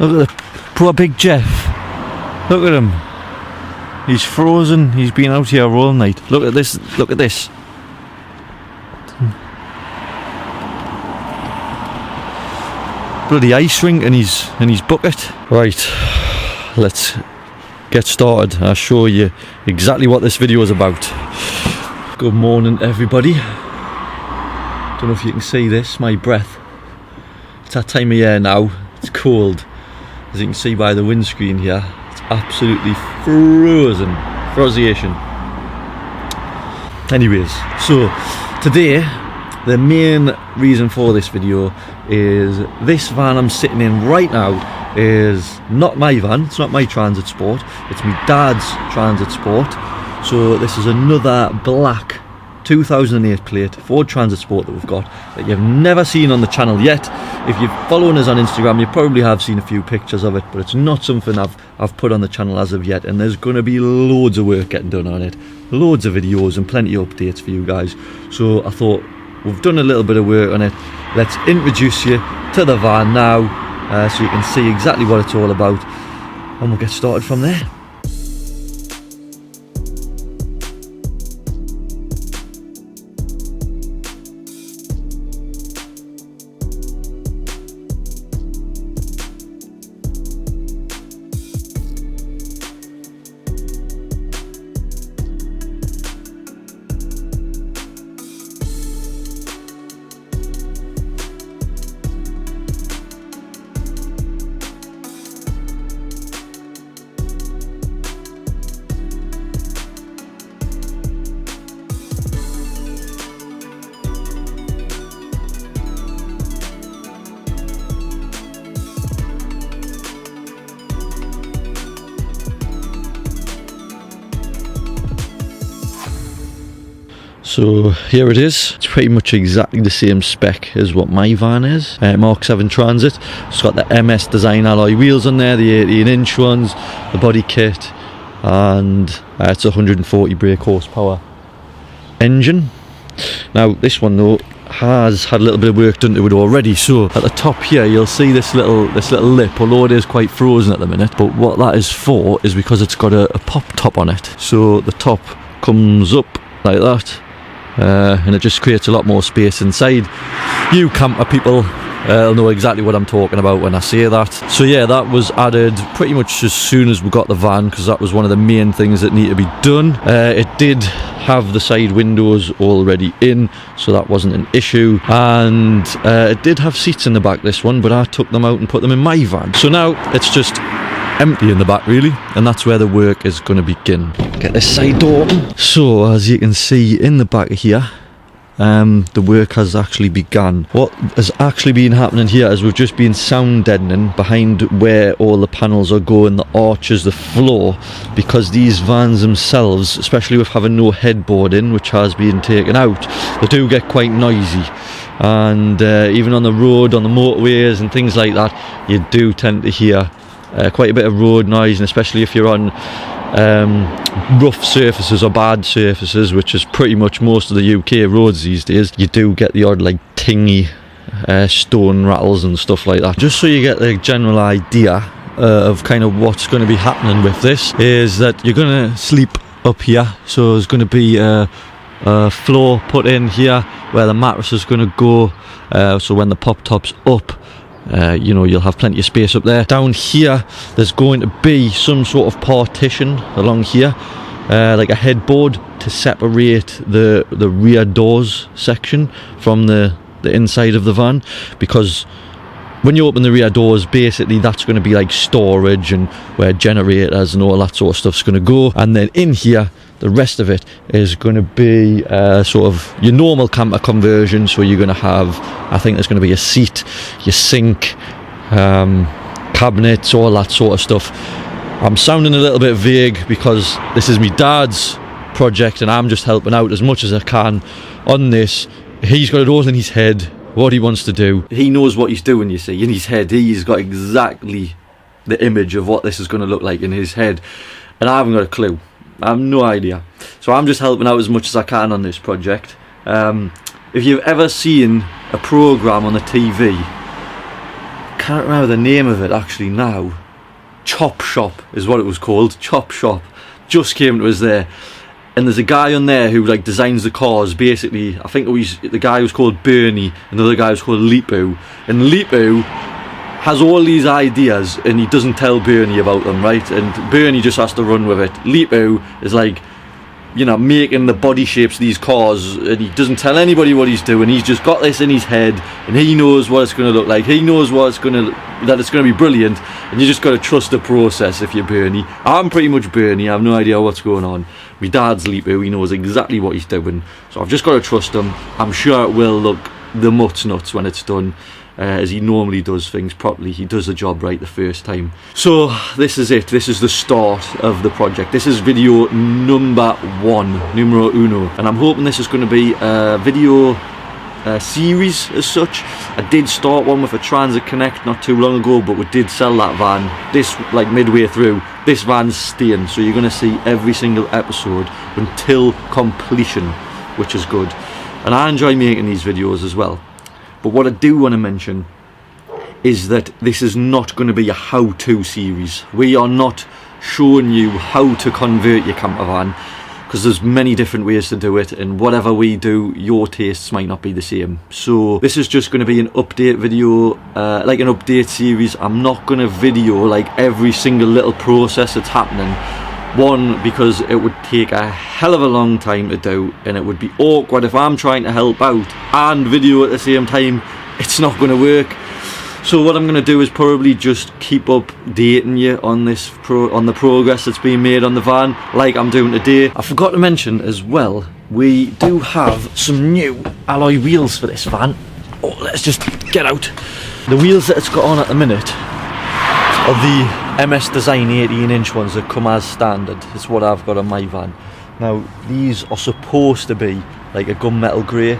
Look at the poor big Jeff. Look at him. He's frozen. He's been out here all night. Look at this. Look at this. Bloody ice rink in his bucket. Right, let's get started. I'll show you exactly what this video is about. Good morning, everybody. Don't know if you can see this, my breath. It's that time of year now. It's cold. As you can see by the windscreen here, it's absolutely frozen. Frozation. Anyways, so today, the main reason for this video is this van I'm sitting in right now is not my van. It's not my Transit Sport. It's my dad's Transit Sport. So this is another black 2008 plate Ford Transit Sport that we've got that you've never seen on the channel yet. If you're following us on Instagram, you probably have seen a few pictures of it, but it's not something I've put on the channel as of yet, and there's going to be loads of work getting done on it, loads of videos and plenty of updates for you guys. So I thought, we've done a little bit of work on it, let's introduce you to the van now, so you can see exactly what it's all about, and we'll get started from there. So here it is. It's pretty much exactly the same spec as what my van is. MK7 Transit. It's got the MS design alloy wheels on there, the 18-inch ones, the body kit, and it's a 140 brake horsepower engine. Now this one though has had a little bit of work done to it already. So at the top here you'll see this little lip, although it is quite frozen at the minute. But what that is for is because it's got a pop top on it. So the top comes up like that. And it just creates a lot more space inside. You camper people will know exactly what I'm talking about when I say that. So yeah, that was added pretty much as soon as we got the van, because that was one of the main things that need to be done. It did have the side windows already in, so that wasn't an issue, and it did have seats in the back, this one, but I took them out and put them in my van. So now it's just empty in the back really, and that's where the work is going to begin. Get this side door open. So as you can see in the back of here, the work has actually begun. What has actually been happening here is we've just been sound deadening behind where all the panels are going, the arches, the floor, because these vans themselves, especially with having no headboard in, which has been taken out, they do get quite noisy. And even on the road, on the motorways and things like that, you do tend to hear quite a bit of road noise, and especially if you're on rough surfaces or bad surfaces, which is pretty much most of the UK roads these days, you do get the odd like tingy stone rattles and stuff like that. Just so you get the general idea of kind of what's going to be happening with this, is that you're going to sleep up here. So there's going to be a floor put in here where the mattress is going to go, so when the pop top's up, you know, you'll have plenty of space up there. Down here there's going to be some sort of partition along here, like a headboard to separate the rear doors section from the inside of the van, because when you open the rear doors, basically that's going to be like storage and where generators and all that sort of stuff's going to go. And then in here, the rest of it is going to be sort of your normal camper conversion. So you're going to have, I think there's going to be a seat, your sink, cabinets, all that sort of stuff. I'm sounding a little bit vague because this is my dad's project and I'm just helping out as much as I can on this. He's got it all in his head, what he wants to do. He knows what he's doing, you see, in his head. He's got exactly the image of what this is going to look like in his head, and I haven't got a clue. I have no idea. So I'm just helping out as much as I can on this project. If you've ever seen a program on the TV, can't remember the name of it actually now. Chop Shop is what it was called. Chop Shop just came to us there, and there's a guy on there who like designs the cars. Basically, I think the guy was called Bernie, and the other guy was called Lipu, and Lipu has all these ideas and he doesn't tell Bernie about them, right? And Bernie just has to run with it. Lipu is like, you know, making the body shapes of these cars, and he doesn't tell anybody what he's doing. He's just got this in his head, and he knows what it's going to look like. He knows that it's going to be brilliant, and you just got to trust the process if you're Bernie. I'm pretty much Bernie. I have no idea what's going on. My dad's Lipu. He knows exactly what he's doing, so I've just got to trust him. I'm sure it will look the mutt's nuts when it's done. As he normally does things properly. He does the job right the first time. So this is it. This is the start of the project. This is video numero uno, and I'm hoping this is going to be a video series as such. I did start one with a Transit Connect not too long ago, but we did sell that van. This, like midway through, this van's staying, so you're going to see every single episode until completion, which is good. And I enjoy making these videos as well. But what I do want to mention is that this is not going to be a how-to series. We are not showing you how to convert your camper van, because there's many different ways to do it, and whatever we do, your tastes might not be the same. So this is just going to be an update video, like an update series. I'm not going to video like every single little process that's happening. One, because it would take a hell of a long time to do, and it would be awkward if I'm trying to help out and video at the same time. It's not going to work. So what I'm going to do is probably just keep updating you on this on the progress that's being made on the van, like I'm doing today. I forgot to mention as well, we do have some new alloy wheels for this van. Oh, let's just get out. The wheels that it's got on at the minute are the MS Design 18-inch ones that come as standard. It's what I've got on my van. Now these are supposed to be like a gunmetal grey.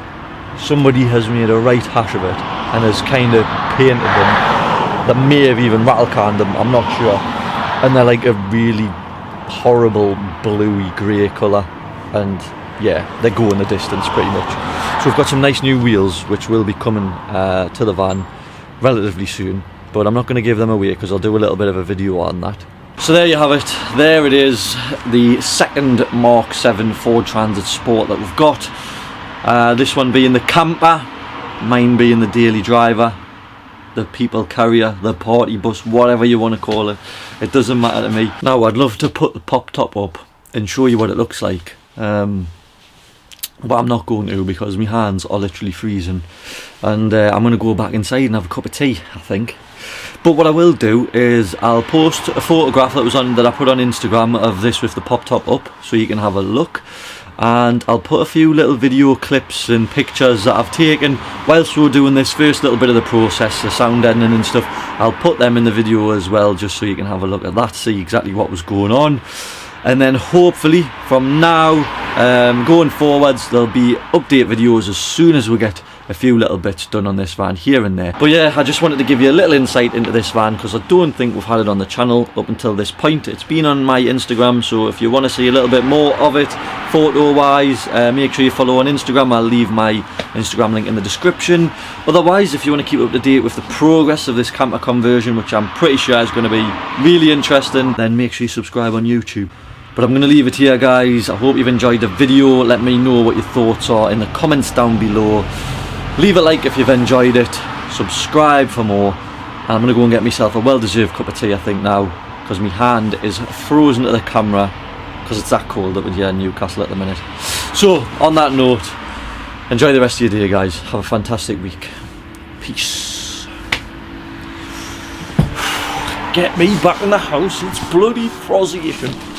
Somebody has made a right hash of it and has kind of painted them. They may have even rattle canned them, I'm not sure. And they're like a really horrible bluey grey colour, and yeah, they go in the distance pretty much. So we've got some nice new wheels which will be coming to the van relatively soon. But I'm not going to give them away because I'll do a little bit of a video on that. So there you have it. There it is, the second MK7 Ford Transit Sport that we've got. This one being the camper, mine being the daily driver, the people carrier, the party bus, whatever you want to call it. It doesn't matter to me. Now I'd love to put the pop top up and show you what it looks like. But I'm not going to, because my hands are literally freezing, and I'm going to go back inside and have a cup of tea, I think. But what I will do is I'll post a photograph that I put on Instagram of this with the pop top up, so you can have a look. And I'll put a few little video clips and pictures that I've taken whilst we're doing this first little bit of the process, the sound editing and stuff. I'll put them in the video as well, just so you can have a look at that, see exactly what was going on. And then hopefully from now going forwards, there'll be update videos as soon as we get a few little bits done on this van here and there. But yeah, I just wanted to give you a little insight into this van, because I don't think we've had it on the channel up until this point. It's been on my Instagram, so if you want to see a little bit more of it photo wise, make sure you follow on Instagram. I'll leave my Instagram link in the description. Otherwise, if you want to keep up to date with the progress of this camper conversion, which I'm pretty sure is going to be really interesting, then make sure you subscribe on YouTube. But I'm going to leave it here, guys. I hope you've enjoyed the video. Let me know what your thoughts are in the comments down below. Leave a like if you've enjoyed it. Subscribe for more. And I'm going to go and get myself a well-deserved cup of tea, I think, now, because my hand is frozen to the camera because it's that cold up here in Newcastle at the minute. So, on that note, enjoy the rest of your day, guys. Have a fantastic week. Peace. Get me back in the house. It's bloody frozzy.